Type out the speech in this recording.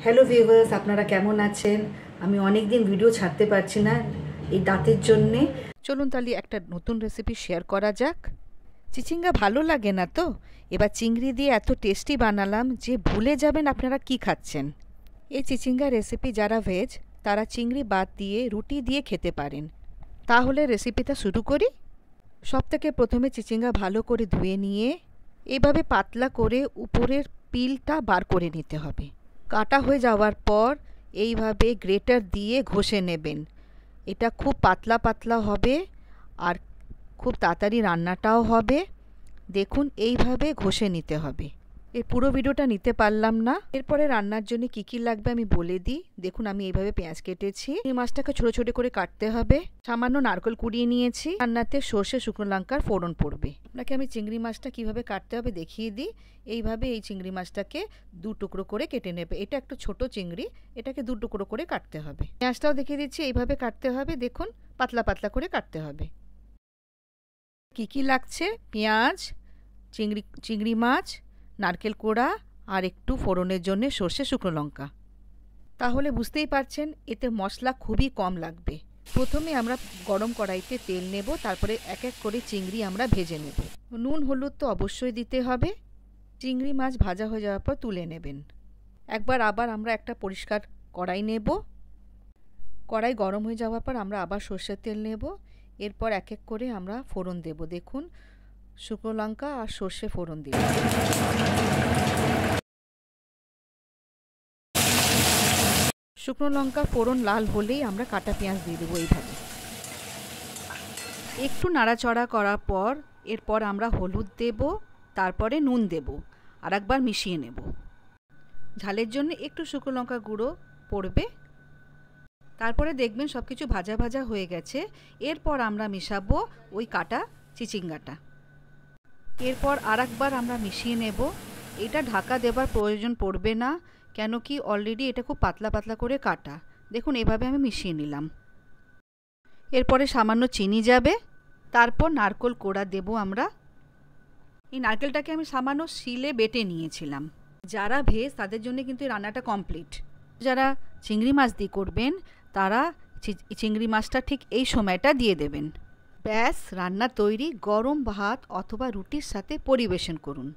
Hello viewers, আপনারা কেমন আছেন? আমি অনেক দিন ভিডিও ছাড়তে পারছি না এই দাঁতের জন্যে। চলুন তাহলে একটা নতুন রেসিপি শেয়ার করা যাক। চিচিঙ্গা ভালো লাগে না তো? এবার চিংড়ি দিয়ে এত টেস্টি বানালাম যে ভুলে যাবেন আপনারা কি খাচ্ছেন। এই চিচিঙ্গা রেসিপি যারা ভেজ তারা চিংড়ি বাদ দিয়ে রুটি দিয়ে খেতে পারেন। তাহলে রেসিপিটা শুরু করি। সবথেকে প্রথমে চিচিঙ্গা ভালো করে ধুয়ে নিয়ে এইভাবে পাতলা করে উপরের পিলটা বার করে নিতে হবে। কাটা হয়ে যাওয়ার পর এইভাবে গ্রেটার দিয়ে ঘষে নেবেন। এটা খুব পাতলা পাতলা হবে আর খুব তাড়াতাড়ি রান্নাটাও হবে। দেখুন এইভাবে ঘষে নিতে হবে। এর পুরো ভিডিওটা নিতে পারলাম না। এরপরে রান্নার জন্য কী কী লাগবে আমি বলে দিই। দেখুন আমি এইভাবে পেঁয়াজ কেটেছি। এই মাছটাকে ছোটো ছোটো করে কাটতে হবে। সামান্য নারকেল কুড়িয়ে নিয়েছি। রান্নাতে সর্ষে শুকনো লঙ্কার ফোড়ন পড়বে। আপনাকে আমি চিংড়ি মাছটা কিভাবে কাটতে হবে দেখিয়ে দিই। এইভাবে এই চিংড়ি মাছটাকে দু টুকরো করে কেটে নেবে। এটা একটু ছোট চিংড়ি, এটাকে দু টুকরো করে কাটতে হবে। পেঁয়াজটাও দেখিয়ে দিচ্ছি, এইভাবে কাটতে হবে। দেখুন পাতলা পাতলা করে কাটতে হবে। কী কী লাগছে? পেঁয়াজ, চিংড়ি মাছ, নারকেল কোড়া আর একটু ফোড়নের জন্য সর্ষে শুকনো লঙ্কা। তাহলে বুঝতেই পারছেন এতে মশলা খুবই কম লাগবে। প্রথমে আমরা গরম কড়াইতে তেল নেব, তারপরে এক এক করে চিংড়ি আমরা ভেজে নেব। নুন হলুদ তো অবশ্যই দিতে হবে। চিংড়ি মাছ ভাজা হয়ে যাওয়ার পর তুলে নেবেন। একবার আবার আমরা একটা পরিষ্কার কড়াই নেব। কড়াই গরম হয়ে যাওয়ার পর আমরা আবার সর্ষের তেল নেব। এরপর এক এক করে আমরা ফোড়ন দেব। দেখুন শুকনো লঙ্কা আর সর্ষে ফোড়ন দিন। শুকনো লঙ্কা ফোড়ন লাল হলেই আমরা কাটা পেঁয়াজ দিয়ে দেবো। এইভাবে একটু নাড়াচড়া করার পর এরপর আমরা হলুদ দেব, তারপরে নুন দেব আর একবার মিশিয়ে নেব। ঝালের জন্য একটু শুকনো লঙ্কা গুঁড়ো পড়বে। তারপরে দেখবেন সব কিছু ভাজা ভাজা হয়ে গেছে। এরপর আমরা মিশাবো ওই কাটা চিচিঙ্গাটা। এরপর আর একবার আমরা মিশিয়ে নেব। এটা ঢাকা দেবার প্রয়োজন পড়বে না, কেন কি অলরেডি এটা খুব পাতলা পাতলা করে কাটা। দেখুন এভাবে আমি মিশিয়ে নিলাম। এরপরে সামান্য চিনি যাবে, তারপর নারকেল কোড়া দেব আমরা। এই নারকেলটাকে আমি সামান্য শিলে বেটে নিয়েছিলাম। যারা ভেজ তাদের জন্য কিন্তু রান্নাটা কমপ্লিট। যারা চিংড়ি মাছ দিয়ে করবেন তারা চিংড়ি মাছটা ঠিক এই সময়টা দিয়ে দেবেন। ব্যাস রান্না তৈরি। গরম ভাত অথবা রুটির সাথে পরিবেশন করুন।